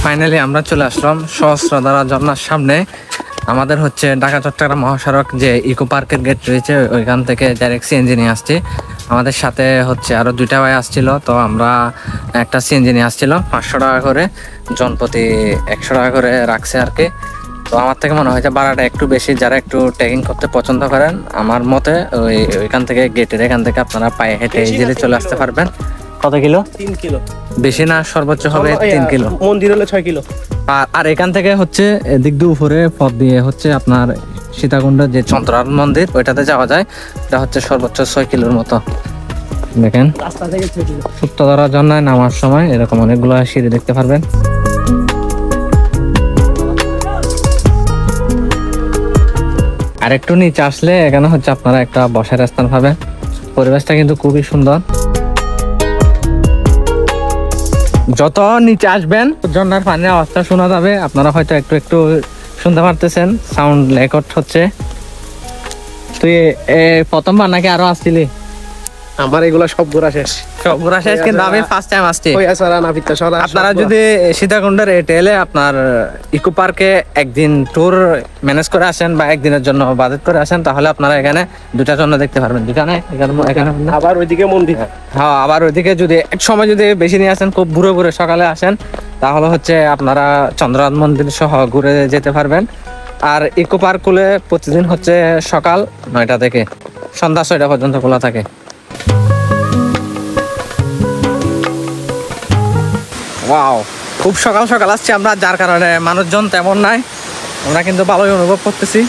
Finally আমরা চলে আসলাম সহস্রধারা ঝর্ণার সামনে। আমাদের হচ্ছে ঢাকা চট্টগ্রাম মহাসড়ক যে ইকো পার্কের গেট রয়েছে ওইখান থেকে ডাইরেক্ট সিএনজি নিয়ে আসছি। আমাদের সাথে হচ্ছে আরো দুইটা ভাই আসছিল, তো আমরা একটা সিএনজি নিয়ে আসছিল 500 টাকা করে, জনপ্রতি 100 টাকা করে রাখছে আর কি। তো আমার থেকে মনে হয় যে ভাড়াটা একটু বেশি। যারা একটু ট্রেকিং করতে পছন্দ করেন আমার মতে ওইখান থেকে গেটের এখান থেকে আপনারা পায়ে হেঁটে ইজিলি চলে আসতে পারবেন। কত কিলো? 3 কিলো। বেশি না, সর্বোচ্চ হবে 3 কিলো। মন্দির হলে 6 কিলো। আর এখান থেকে হচ্ছে এদিক দিয়ে উপরে পথ দিয়ে হচ্ছে আপনার সীতাকুণ্ডের যে চন্দ্রনাথ মন্দির ওইটাতে যাওয়া যায়। এটা হচ্ছে সর্বোচ্চ 6 কিলোর মতো। দেখেন রাস্তা থেকে 6 কিলো। সূত্রধারা ঝর্ণায় নামার সময় এরকম অনেকগুলো সিঁড়ি দেখতে পারবেন। আর একটু নিচে আসলে এখানে হচ্ছে আপনারা একটা বসার স্থান পাবেন। পরিবেশটা কিন্তু খুবই সুন্দর। যত নিচে আসবেন ঝর্ণার পানির আওয়াজটা শোনা যাবে, আপনারা হয়তো একটু একটু শুনতে পারতেছেন, সাউন্ড রেকর্ড হচ্ছে। তুই প্রথমবার নাকি আরো আসছিলি? আমার এগুলা সব ঘোরা শেষ। সব ঘোরা শেষ, কিন্তু আমি ফার্স্ট টাইম আসছি। আপনারা সব যদি সীতাকুণ্ডের এলে আপনার ইকো পার্কে একদিন ট্যুর ম্যানেজ করে আসেন বা একদিনের জন্য বাজেট করে আসেন, তাহলে আপনারা এখানে দুটা ঝর্ণা দেখতে পারবেন। এখানে আবার ওইদিকে মন্দির। হ্যাঁ, আবার ওইদিকে যদি এক সময় যদি বেশি নিয়ে আসেন, খুব ঘুরে ঘুরে সকালে আসেন, তাহলে হচ্ছে আপনারা চন্দ্রনাথ মন্দির সহ ঘুরে যেতে পারবেন। আর ইকো পার্ক গুলো প্রতিদিন হচ্ছে সকাল 9টা থেকে সন্ধ্যা 6টা পর্যন্ত খোলা থাকে। ওয়াও, খুব সকাল সকাল আসছি আমরা, যার কারণে মানুষজন তেমন নাই। আমরা কিন্তু ভালোই অনুভব করতেছি।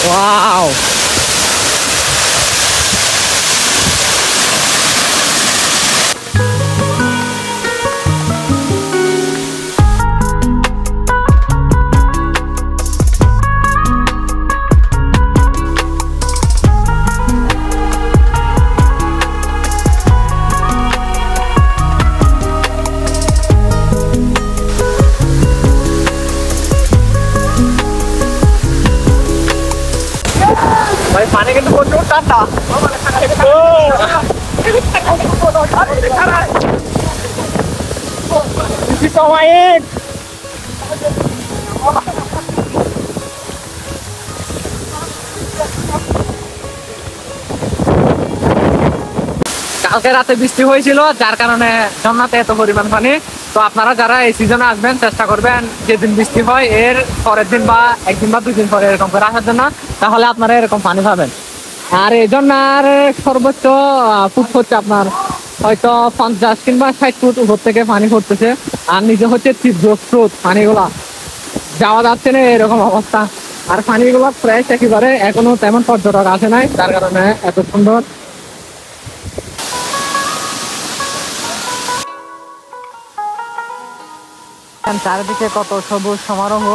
ওয়াও, ভাই পানি কিন্তু প্রচুর ঠান্ডা। কালকে রাতে বৃষ্টি হয়েছিল, যার কারণে ঝর্ণাতে এত পরিমাণ পানি। তো আপনারা যারা এই সিজনে আসবেন চেষ্টা করবেন যেদিন বৃষ্টি হয় এর পরের দিন বা একদিন বা 2 দিন পরে এরকম করে আসার জন্য, তাহলে আপনারা এরকম পানি পাবেন। আর এই ঝর্ণার সর্বোচ্চ ফুট হচ্ছে আপনার হয়তো 50 কিংবা 60 ফুট উপর থেকে পানি পড়তেছে। আর নিচে হচ্ছে তীব্র স্রোত, পানিগুলা যাওয়া যাচ্ছে না এরকম অবস্থা। আর পানিগুলো ফ্রেশ একেবারে, এখনো তেমন পর্যটক আসে নাই, যার কারণে এত সুন্দর। চারিদিকে কত সবুজ সমারোহ।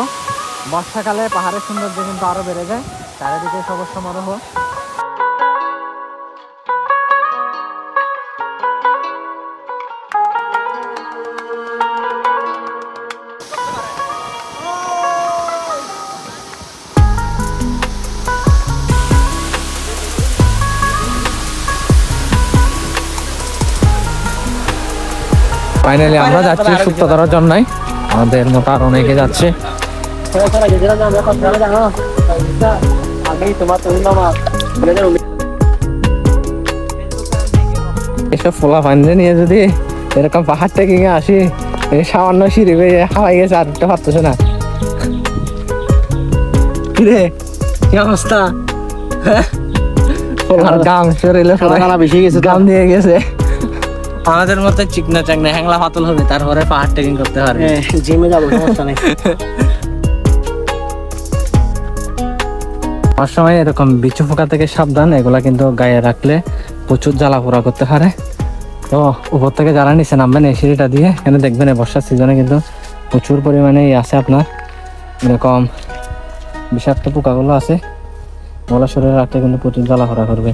বর্ষাকালে পাহাড়ের সৌন্দর্য কিন্তু আরো বেড়ে যায়। চারিদিকে সবুজ সমারোহ। ফাইনালি আমরা যাচ্ছি সূত্রধারার জন্যই, আমাদের মতো আর অনেকে যাচ্ছে। এসব ফোলা ফাইনে নিয়ে যদি এরকম পাহাড় থেকে আসি, সামান্য সিঁড়ি বেয়ে হাওয়াই গেছে, আর উঠতে পারতেছে না। কিরে কি অবস্থা? গাম শরীরে বেশি গেছে, গাম দিয়ে গেছে। আমাদের মতো চিকনা চাকনা হ্যাংলা পাতল হবে, তারপরে পাহাড় ট্রেকিং করতে পারবে। জিমে যাবো, সমস্যা নেই। আমার সময় এরকম বিচু পোকা থেকে সাবধান, এগুলা কিন্তু গায়ে রাখলে প্রচুর জ্বালা পোড়া করতে পারে। তো উপর থেকে যারা নিচে নামবেন এই সিঁড়িটা দিয়ে, এখানে দেখবেন এই বর্ষার সিজনে কিন্তু প্রচুর পরিমাণে আছে আপনার এরকম বিষাক্ত পোকাগুলো আছে, ওগুলো শরীরে রাখলে কিন্তু প্রচুর জ্বালা পোড়া করবে।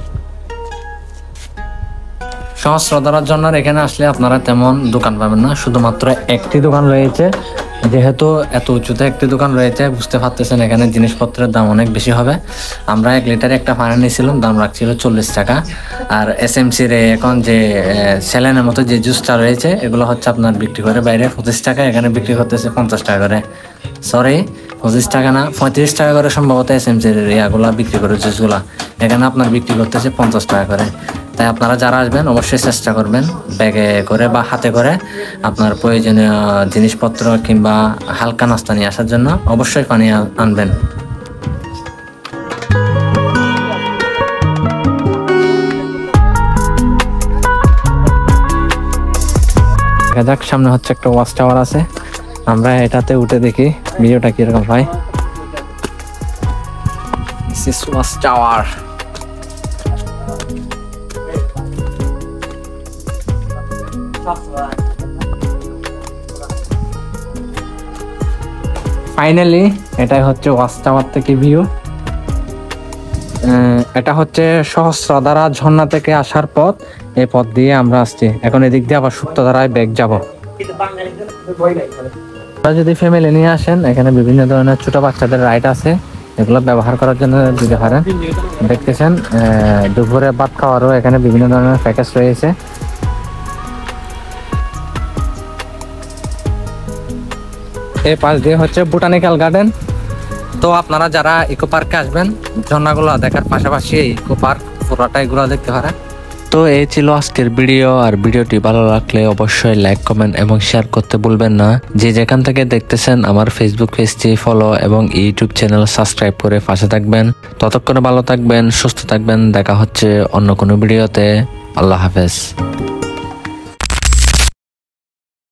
সহস্রধারার জন্য এখানে আসলে আপনারা তেমন দোকান পাবেন না, শুধুমাত্র একটি দোকান রয়েছে। যেহেতু এত উঁচুতে একটি দোকান রয়েছে, বুঝতে পারতেছেন এখানে জিনিসপত্রের দাম অনেক বেশি হবে। আমরা 1 লিটারে একটা পানি নিয়েছিলাম, দাম রাখছিল 40 টাকা। আর এসএমসির এখন যে স্যালাইনের মতো যে জুসটা রয়েছে, এগুলো হচ্ছে আপনার বিক্রি করে বাইরে 25 টাকা, এখানে বিক্রি করতেছে 50 টাকা করে। সরি, 25 টাকা না, 35 টাকা করে সম্ভবত এসএমসির ইয়াগুলা বিক্রি করে, জুসগুলা এখানে আপনার বিক্রি করতেছে 50 টাকা করে। তাই আপনারা যারা আসবেন অবশ্যই চেষ্টা করবেন ব্যাগে করে বা হাতে করে আপনার প্রয়োজনীয় জিনিসপত্র কিংবা হালকা নাস্তা নিয়ে আসার জন্য অবশ্যই পানি আনবেন। দেখা যাক, সামনে হচ্ছে একটা ওয়াচ টাওয়ার আছে, আমরা এটাতে উঠে দেখি ভিডিওটা কিরকম হয়। ওয়াচ টাওয়ার ফাইনালি এটাই হচ্ছে ওয়াচ টাওয়ার থেকে ভিউ। এটা হচ্ছে সহস্রধারা ঝর্ণা থেকে আসার পথ, এই পথ দিয়ে আমরা আসছি। এখন এদিক দিয়ে আবার সুপ্তধারায় ব্যাক যাব। আপনারা যদি ফ্যামিলি নিয়ে আসেন, এখানে বিভিন্ন ধরনের ছোট বাচ্চাদের রাইড আছে, এগুলো ব্যবহার করার জন্য দিতে পারেন। দেখতেছেন দুপুরে ভাত খাওয়ারও এখানে বিভিন্ন ধরনের প্যাকেজ রয়েছে। এই পাশ দিয়ে হচ্ছে বোটানিক্যাল গার্ডেন। তো আপনারা যারা ইকো পার্কে আসবেন, ঝর্ণাগুলো দেখার পাশাপাশি ইকো পার্ক পুরোটাই ঘোরা দেখতে পারেন। তো এই ছিল আজকের ভিডিও। আর ভিডিওটি ভালো লাগলে অবশ্যই লাইক, কমেন্ট এবং শেয়ার করতে ভুলবেন না। যে যেখান থেকে দেখতেছেন আমার ফেসবুক পেজটি ফলো এবং ইউটিউব চ্যানেল সাবস্ক্রাইব করে পাশে থাকবেন। ততক্ষণে ভালো থাকবেন, সুস্থ থাকবেন। দেখা হচ্ছে অন্য কোনো ভিডিওতে। আল্লাহ হাফেজ।